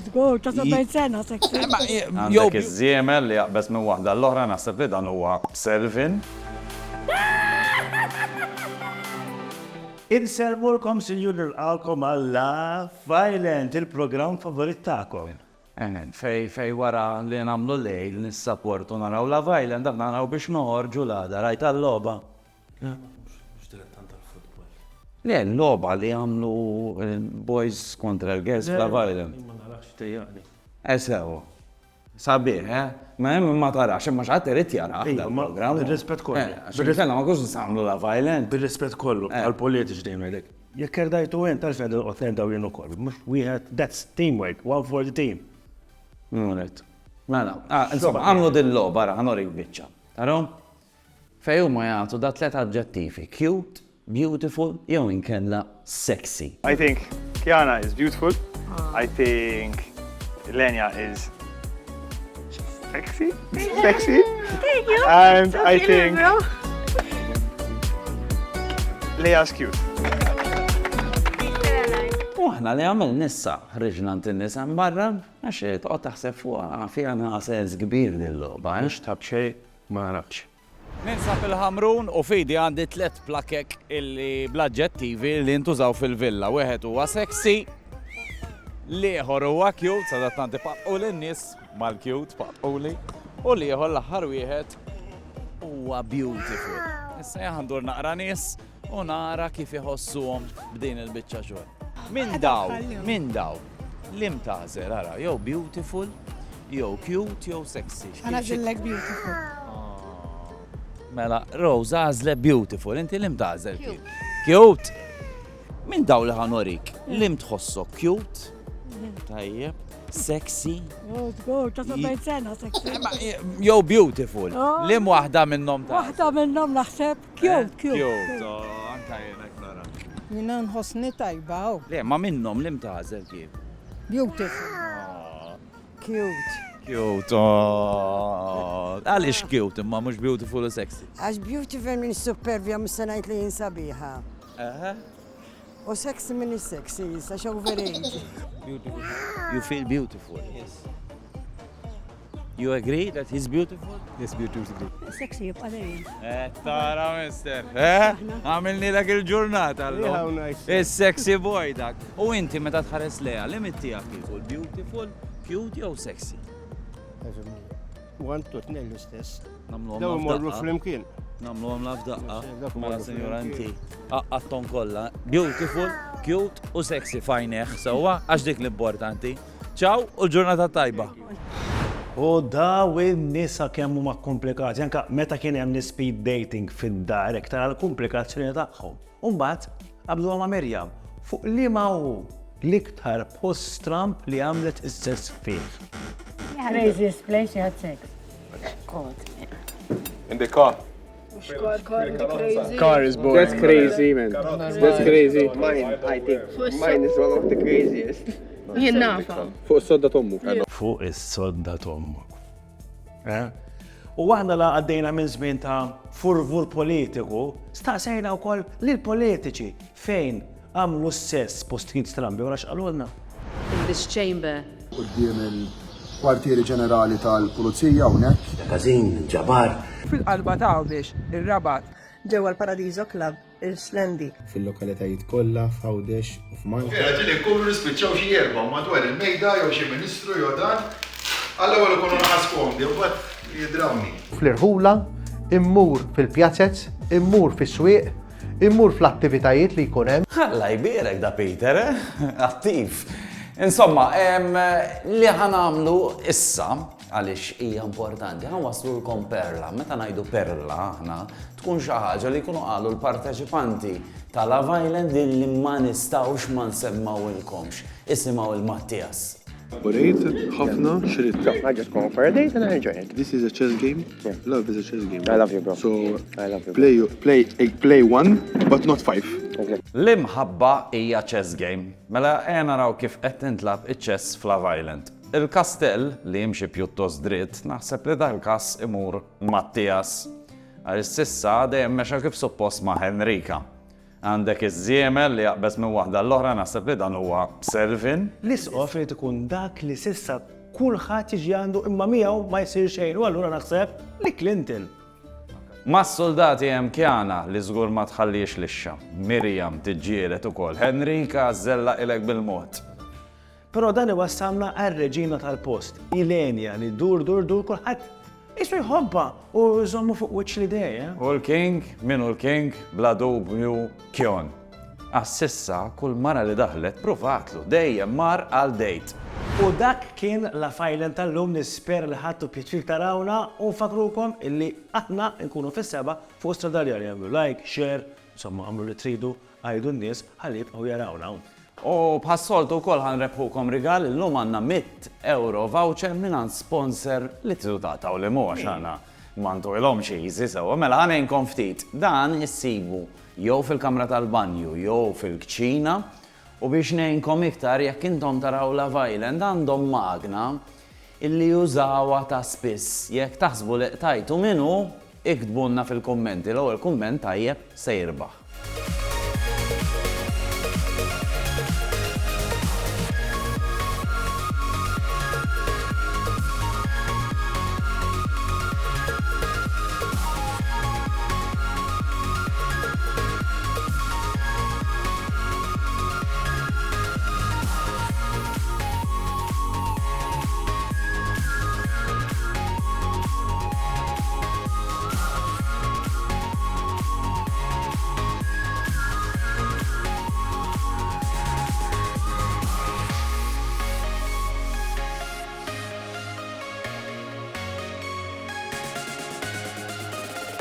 tgur, ta' 70 sena seksi. Għandek iż-żiemel li jaqbes minn waħda l-oħra naħseb li dan huwa Selvin. Inselmulkom sinjur l-għalkom għalla Violent, il-program favorit ta'kom. Fej wara li namlu lejl nissapportu naraw la Violent, dak naraw biex noħorġu l-għada, rajt għall-loba. Le, l-loba li għamlu boys kontra l-girls la Violent. Esew, sabiħ, ma jem ma tarax, ma xaħat irrit jara program. Bil-rispet kollu. Bil-rispet ma kux nisamlu la Violent. Bil-rispet kollu, għal-politiċ dejjem għedek. Jek kerdajtu għen tal-fed l-qotlen daw jenu kollu. Mux wieħed, that's teamwork, one for the team. Nunet. Mela, insomma, għamlu din-loba, għanorik biċċa. Tarom? Fejju ma jgħatu da 3 aġġettivi. Cute, beautiful, jew inkella sexy. I think Kiana is beautiful. I think Lenya is sexy. Sexy. Thank you. And I think Lea's cute. Uħna li għamil nissa, ħriġnant n-nisa mbarra, għax toqgħod taħseb fuqha fiha naqas kbir din-logħba. Mux tab xej, ma nafx. Ninsab il-ħamrun u fidi għandi 3 plakek illi bl-aġġettivi li ntużaw fil-villa. Wieħed huwa sexy, l-ieħor huwa cute, sadattanti patqu lin-nies mal-cute patquli, u l-ieħor l-aħħar wieħed huwa beautiful. Issa jaħandur naqra nies u nara kif iħossuhom b'din il-biċċa xogħol. Min daw, l-imtażel, ara, jew beautiful, jew cute, jew sexy. Għana ġillek beautiful. Mela, Rose għazle beautiful, inti l-imtażel kif? Cute? Min daw li ħanorik? Lim tħossok cute? Tajjeb, sexy? Tgur, ta' 70 sena seksi. Jew beautiful? Lim waħda minnom ta' Waħda minnom naħseb cute. Cute, anka jenek nara. Jina nħossni tajba, Le, ma minnom lim tażel kif? beautiful. Cute. Cute, għalix cute, imma mux beautiful u sexy. Għax beautiful minn supervja mis-senajt li jinsabiħa. U sexy minn sexy, għax overage. Beautiful. You feel beautiful. Yes. You agree that he's beautiful? Yes, beautiful. Seksi jibqa dejjem. Tara, mister. Għamilni lak il-ġurnata l-lum. Is-sexy boy dak. U inti meta tħares leja, li mittijak kiful? Beautiful, cute jew sexy? One to tnejn l-istess. Namlu Daw għam morru lafdaqqa. fl-imkien. Namlu għam lafdaqqa. Dak Mela morru senjora fl-imkien. inti. Għatton kolla. Beautiful, cute u sexy fajneħ. Sawa, għax dik l-importanti. Ciao u l-ġurnata tajba. U daw in-nisa kemm huma komplikati, anka meta kien hemm speed dating fid-direct tara l-komplikazzjoni tagħhom. U mbagħad qablu ma' Mirjam fuq li ma hu l-iktar post Trump li għamlet istess fih. Craziest place you had sex. In the car. Car is boring. That's crazy, man. That's crazy. Mine, I think. Mine is one of the craziest. Jien nafa. Fuq sodda tommu. Fuq is-sodda tommu. U għahna la għaddejna minn żmien ta' furvur politiku, staqsejna wkoll lil politiċi fejn għamlu s-sess postijiet strambi u għalulna. In this chamber. Quddiem il-kwartieri ġenerali tal-Pulizija hawnhekk. Kazin, ġabar. Fil-qalba ta' biex, il-rabat. Ġewwa l-Paradiso Club, il-Slendi. Fil-lokalitajiet kollha f'Għawdex u f'Malta. Ġili nkunu nispiċċaw xi erba' madwar il-mejda jew xi ministru jew dan, allewwel ikunu naħaskom jew bad jidrawni. Fl-irħula, immur fil-pjazzezz, immur fis-swieq, immur fl-attivitajiet li jkun hemm. Alla jbierek da Peter, attiv. Insomma, li ħanamlu issa, għalix hija importanti, ħan waslu l-kom perla. Meta ngħidu perla, ħna tkun xi ħaġa li jkunu qalu l-parteċipanti tal-Love Island li ma nistgħux ma nsemmawilkomx. Isimgħu il-Mattias. Urejt ħafna xrid. I just go for a date and I enjoy it. This is a chess game. Yeah. Love is a chess game. I love you, bro. So I love you. play one, but not 5. L-imħabba hija chess game. Mela naraw kif qed tintlab iċ-chess f'Love Island. Il-kastell li jimxi pjuttost dritt, naħseb li dal-każ imur Mattias. Għal sissa dejjem mexa kif suppost ma' Henrika. Għandek iż-żiemel li jaqbes minn waħda l-oħra naħseb li dan huwa servin. L-isqof li tkun dak li sissa kulħadd jiġi għandu imma miegħu ma jsir xejn u allura naħseb li Clinton. Mas-soldati hemm Kjana li żgur ma tħallix lixxa. Miriam tiġġieled ukoll. Henrika żella ilek bil-mod. Però dan iwassalna għar-reġina tal-post, Ilenia li dur kulħadd jisru jħobba u jżommu fuq wiċċ l-idea. U l-king, minu l-king, bla dubju Kjon. Assissa kull mara li daħlet provatlu dejjem mar għal dejt. U dak kien la fajlen tal-lum nispera li ħattu pjaċir tarawna u fakrukom illi aħna nkunu fis-seba fuq Stradaljar jagħmlu like, share, insomma għamlu li tridu għajdu n-nies ħalli jibqgħu jarawna. U bħassoltu kol ħanrebħukom rigal l-lum għanna 100 euro voucher minan sponsor li t-tutaw li mux għana mantu il-om xizi sewa. Mela għanenkom ftit, dan jissibu jew fil-kamra tal-banju, jew fil-kċina u biex nejnkom iktar jekk intom taraw Love Island għandhom magna illi jużawa ta' spiss. Jekk taħsbu li tajtu minnu, iktbunna fil-kommenti, l-ewwel kumment tajjeb se jirbaħ.